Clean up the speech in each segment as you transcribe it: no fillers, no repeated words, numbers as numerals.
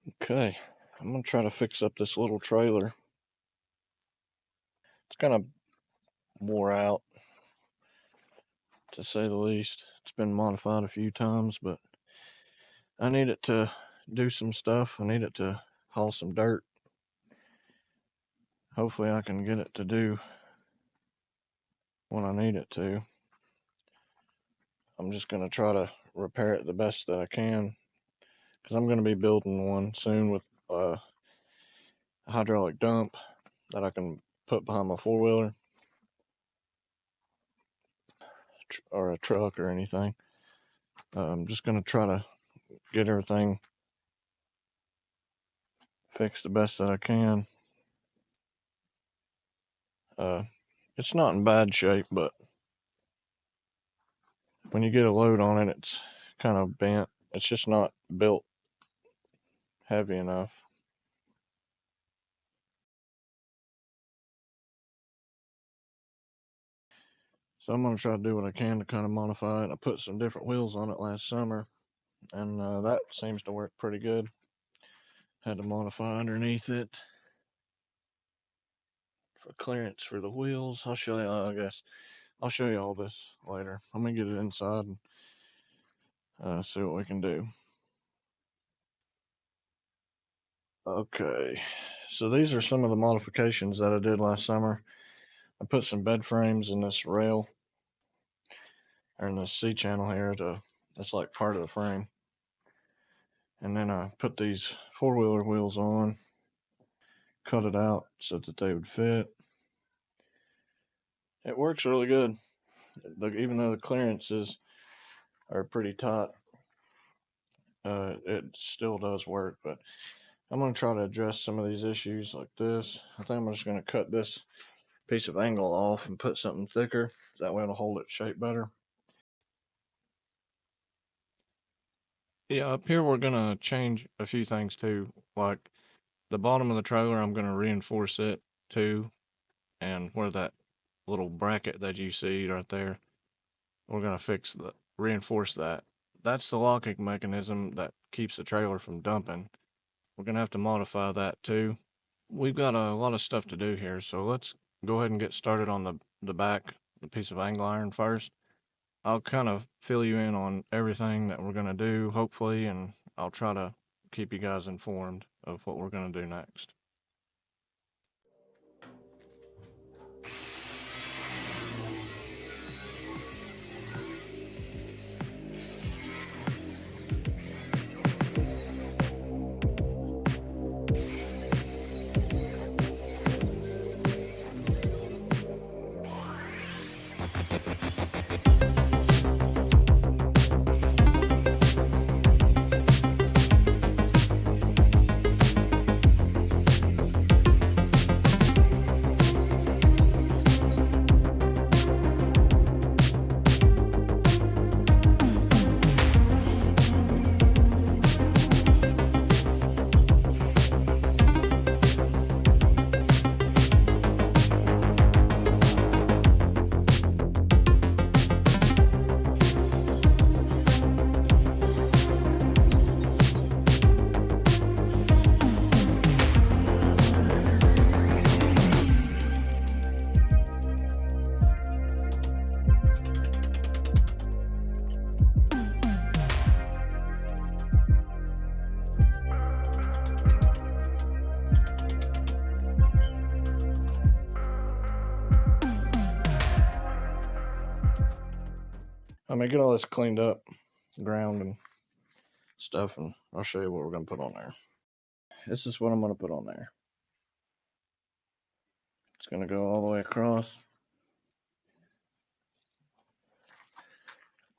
Okay, I'm gonna try to fix up this little trailer. It's kind of wore out, to say the least. It's been modified a few times, but I need it to do some stuff. I need it to haul some dirt. Hopefully I can get it to do what I need it to. I'm just gonna try to repair it the best that I can, because I'm gonna be building one soon with a hydraulic dump that I can put behind my four-wheeler or a truck or anything. I'm just gonna try to get everything fixed the best that I can. It's not in bad shape, but when you get a load on it, it's kind of bent. It's just not built heavy enough. So I'm going to try to do what I can to kind of modify it. I put some different wheels on it last summer, and that seems to work pretty good. Had to modify underneath it for clearance for the wheels. I'll show you, I guess. I'll show you all this later. I'm going to get it inside and see what we can do. Okay, so these are some of the modifications that I did last summer. I put some bed frames in this rail, or in this C-channel here, that's like part of the frame. And then I put these four-wheeler wheels on, cut it out so that they would fit. It works really good. Even though the clearances are pretty tight, it still does work. But I'm going to try to address some of these issues like this. I think I'm just going to cut this piece of angle off and put something thicker. That way it'll hold its shape better. Yeah, up here we're going to change a few things too. Like the bottom of the trailer, I'm going to reinforce it too. And where that little bracket that you see right there, we're going to reinforce that. That's the locking mechanism that keeps the trailer from dumping. We're going to have to modify that too. We've got a lot of stuff to do here, so let's go ahead and get started on the back, the piece of angle iron first. I'll kind of fill you in on everything that we're going to do, hopefully, and I'll try to keep you guys informed of what we're going to do next. I'm going to get all this cleaned up, ground and stuff, and I'll show you what we're going to put on there. This is what I'm going to put on there. It's going to go all the way across,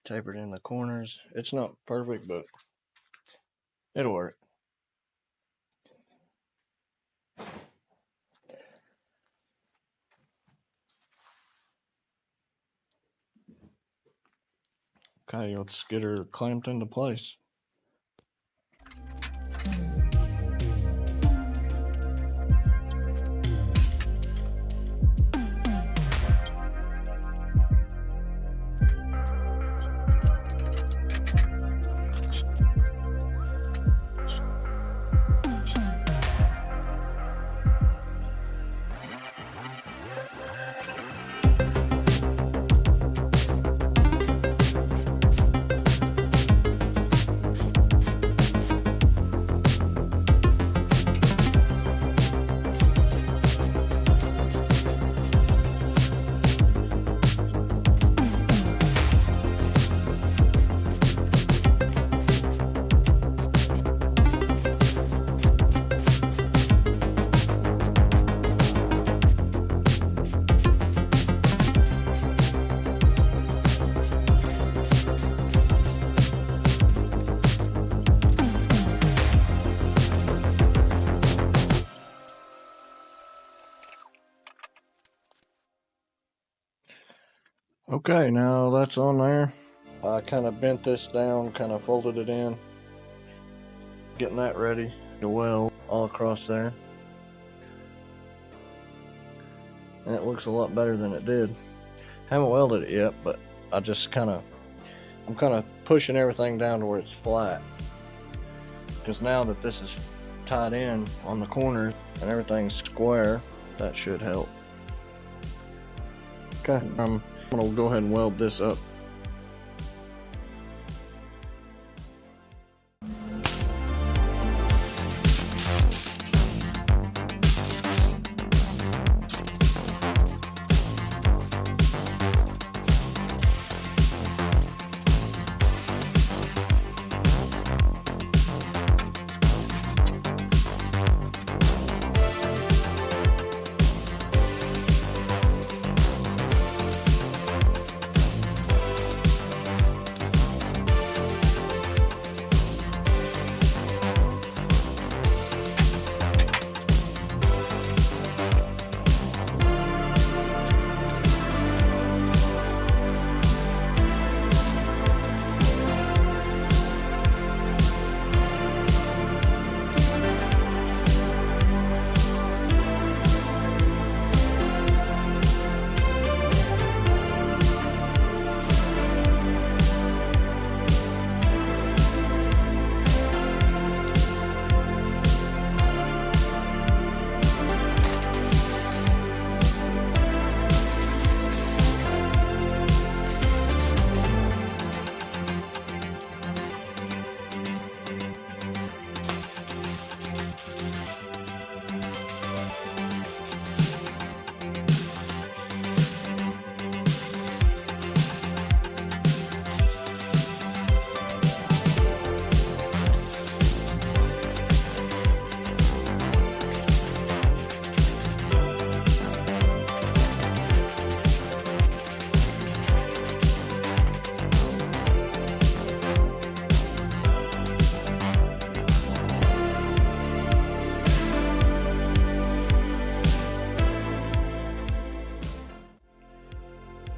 tapered in the corners. It's not perfect, but it'll work. Okay, let's get her clamped into place. Okay, now that's on there. I kind of bent this down, kind of folded it in, getting that ready to weld all across there. And it looks a lot better than it did. Haven't welded it yet, but I'm kind of pushing everything down to where it's flat. Because now that this is tied in on the corners and everything's square, that should help. Okay, I'm gonna go ahead and weld this up.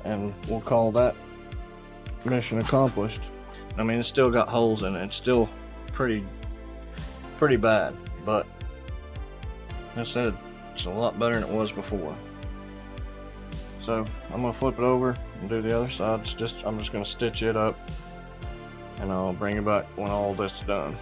And we'll call that mission accomplished. I mean, it's still got holes in it. It's still pretty bad, but like I said, it's a lot better than it was before. So I'm gonna flip it over and do the other side. I'm just gonna stitch it up, and I'll bring it back when all this is done.